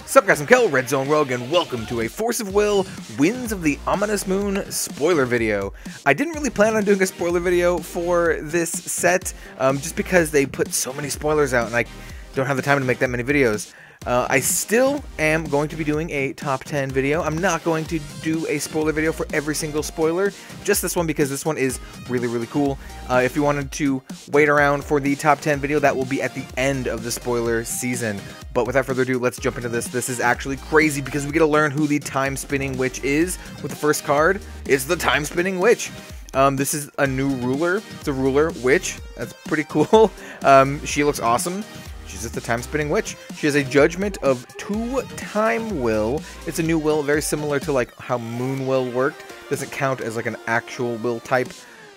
Sup guys, I'm Kel, Red Zone Rogue, and welcome to a Force of Will, Winds of the Ominous Moon spoiler video. I didn't really plan on doing a spoiler video for this set, just because they put so many spoilers out and I don't have the time to make that many videos. I still am going to be doing a top 10 video. I'm not going to do a spoiler video for every single spoiler, just this one because this one is really cool. If you wanted to wait around for the top 10 video, that will be at the end of the spoiler season. But without further ado, let's jump into this. This is actually crazy because we get to learn who the Time Spinning Witch is with the first card. It's the Time Spinning Witch. This is a new ruler. It's a ruler witch. That's pretty cool. She looks awesome. She's just a time-spinning witch. She has a judgment of 2 time will. It's a new will, very similar to like how moon will worked. Doesn't count as like an actual will type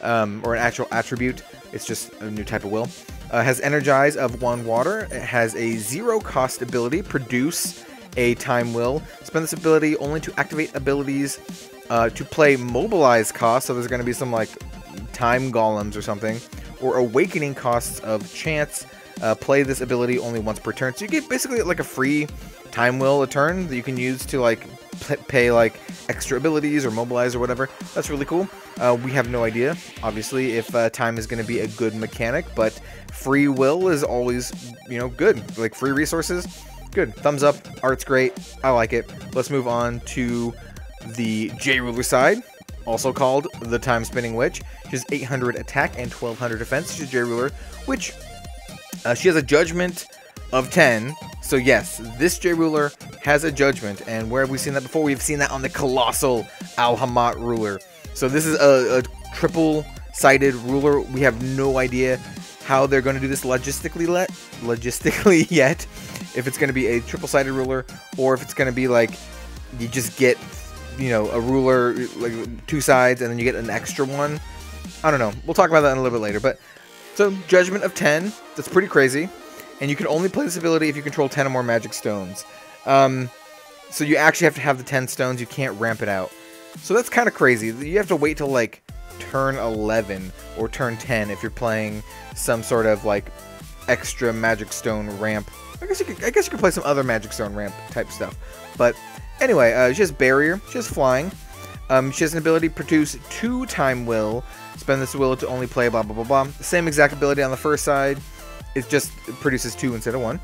or an actual attribute. It's just a new type of will. Has energize of 1 water. It has a 0 cost ability, produce a time will. Spend this ability only to activate abilities to play mobilize cost. So there's going to be some like time golems or something, or awakening costs of chance. Play this ability only once per turn. So you get basically like a free time will a turn that you can use to like pay like extra abilities or mobilize or whatever. That's really cool. We have no idea, obviously, if time is going to be a good mechanic, but free will is always, you know, good. Like free resources, good. Thumbs up. Art's great. I like it. Let's move on to the JRULER side, also called the Time Spinning Witch. She has 800 attack and 1200 defense. She's JRULER, which she has a judgment of 10. So yes, this JRULER has a judgment. And where have we seen that before? We've seen that on the COLOSSAL Al-Hamat ruler. So this is a triple-sided ruler. We have no idea how they're going to do this logistically yet. If it's going to be a triple-sided ruler, or if it's going to be like you just get, you know, a ruler, like 2 sides, and then you get an extra one. I don't know. We'll talk about that in a little bit later. But so, judgment of 10, that's pretty crazy, and you can only play this ability if you control 10 or more magic stones. So you actually have to have the 10 stones, you can't ramp it out. So that's kind of crazy. You have to wait till like turn 11 or turn 10 if you're playing some sort of like extra magic stone ramp. I guess you could play some other magic stone ramp type stuff. But anyway, she has barrier, she has flying. She has an ability to produce 2 time will. Spend this will to only play blah blah blah blah. The same exact ability on the first side. It just produces 2 instead of 1.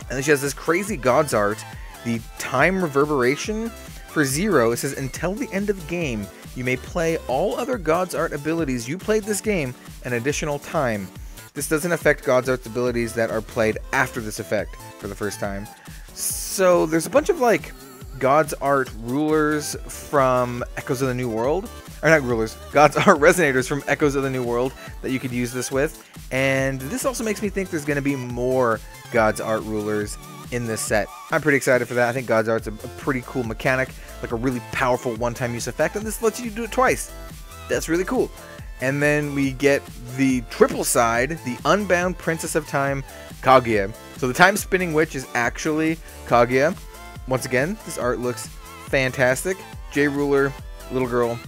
And then she has this crazy God's Art, the time reverberation for 0. It says until the end of the game, you may play all other God's Art abilities you played this game an additional time. This doesn't affect God's Art's abilities that are played after this effect for the first time. So there's a bunch of like God's Art rulers from Echoes of the New World. Or not rulers, God's Art resonators from Echoes of the New World that you could use this with. And this also makes me think there's going to be more God's Art rulers in this set. I'm pretty excited for that. I think God's Art's a pretty cool mechanic, like a really powerful one-time use effect, and this lets you do it twice. That's really cool. And then we get the triple side, the Unbound Princess of Time, Kaguya. So the Time Spinning Witch is actually Kaguya. Once again, this art looks fantastic. JRULER, little girl.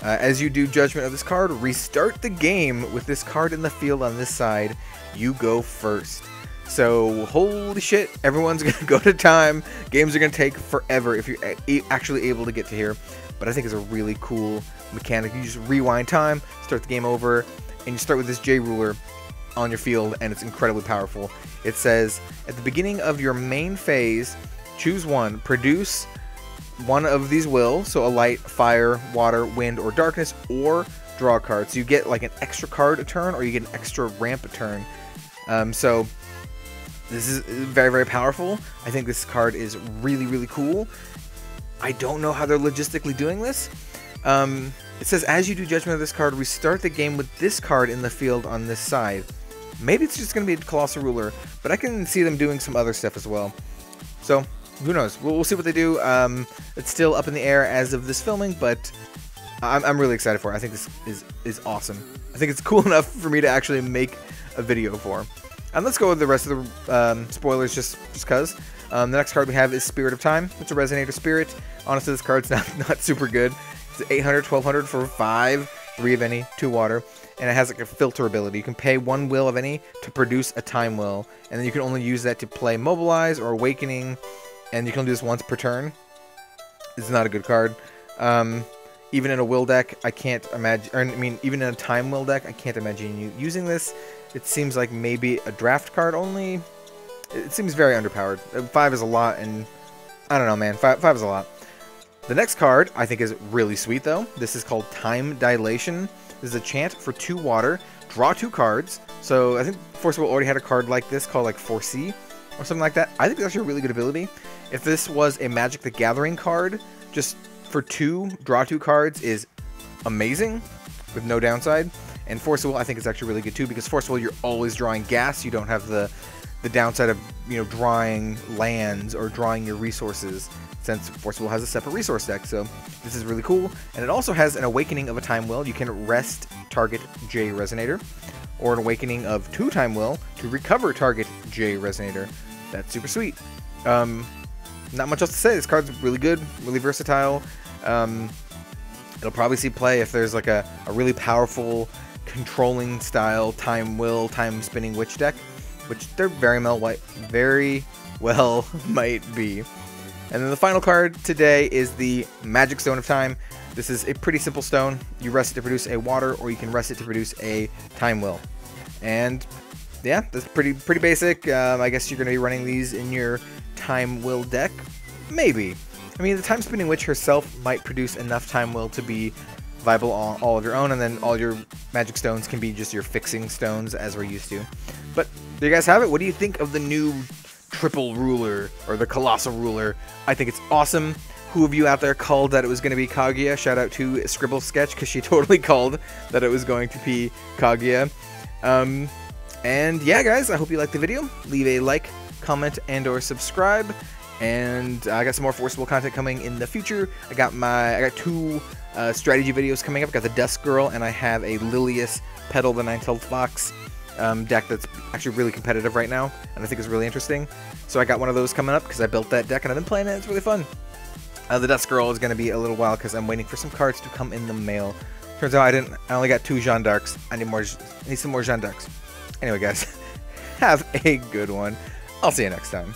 As you do judgment of this card, restart the game with this card in the field on this side. You go first. So, holy shit, everyone's going to go to time. Games are going to take forever if you're actually able to get to here. But I think it's a really cool mechanic. You just rewind time, start the game over, and you start with this JRULER on your field, and it's incredibly powerful. It says, at the beginning of your main phase, choose one. Produce 1 of these will, so a light, fire, water, wind, or darkness, or draw a card. So you get like an extra card a turn, or you get an extra ramp a turn. So this is very powerful. I think this card is really cool. I don't know how they're logistically doing this. It says, as you do judgment of this card, restart the game with this card in the field on this side. Maybe it's just going to be a Colossal Ruler, but I can see them doing some other stuff as well. So who knows? We'll see what they do. It's still up in the air as of this filming, but I'm really excited for it. I think this is awesome. I think it's cool enough for me to actually make a video for. And let's go with the rest of the spoilers just because. The next card we have is Spirit of Time. It's a Resonator Spirit. Honestly, this card's not super good. It's 800, 1200 for 5, 3 of any, 2 water. And it has like a filter ability. You can pay 1 will of any to produce a time will. And then you can only use that to play Mobilize or Awakening and you can only do this once per turn. This is not a good card. Even in a will deck, I can't imagine, or I mean, even in a time will deck, I can't imagine you using this. It seems like maybe a draft card only. It seems very underpowered. 5 is a lot, and I don't know, man. 5 is a lot. The next card I think is really sweet, though. This is called Time Dilation. This is a chant for 2 water. Draw 2 cards. So I think Force of Will already had a card like this called like Foresee or something like that. I think that's actually a really good ability. If this was a Magic the Gathering card, just for 2, draw 2 cards is amazing with no downside. And Force of Will I think is actually really good too, because Force of Will you're always drawing gas. You don't have the downside of, you know, drawing lands or drawing your resources, since Force of Will has a separate resource deck. So this is really cool. And it also has an Awakening of a Time Will. You can rest target J Resonator, or an Awakening of 2 Time Will to recover target J Resonator. That's super sweet. Not much else to say. This card's really good, really versatile. It'll probably see play if there's like a really powerful controlling style Time Will, Time Spinning Witch deck, which there very well might be. And then the final card today is the Magic Stone of Time. This is a pretty simple stone. You rest it to produce a water, or you can rest it to produce a Time Will. And yeah, that's pretty basic. I guess you're going to be running these in your Time Will deck. Maybe. I mean, the Time Spinning Witch herself might produce enough Time Will to be viable on all of your own, and then all your magic stones can be just your fixing stones as we're used to. But there you guys have it. What do you think of the new triple ruler, or the colossal ruler? I think it's awesome. Who of you out there called that it was going to be Kaguya? Shout out to Scribble Sketch, because she totally called that it was going to be Kaguya. And yeah, guys, I hope you liked the video. Leave a like, comment, and or subscribe. And I got some more Force of Will content coming in the future. I got 2 strategy videos coming up. I got the Dusk Girl, and I have a Lilius Petal the Nine-Tailed Fox deck that's actually really competitive right now, and I think it's really interesting. So I got one of those coming up because I built that deck and I've been playing it. It's really fun. The Dusk Girl is going to be a little while because I'm waiting for some cards to come in the mail. Turns out I only got 2 Jeanne d'Arcs. I need some more Jeanne d'Arcs. Anyway, guys, have a good one. I'll see you next time.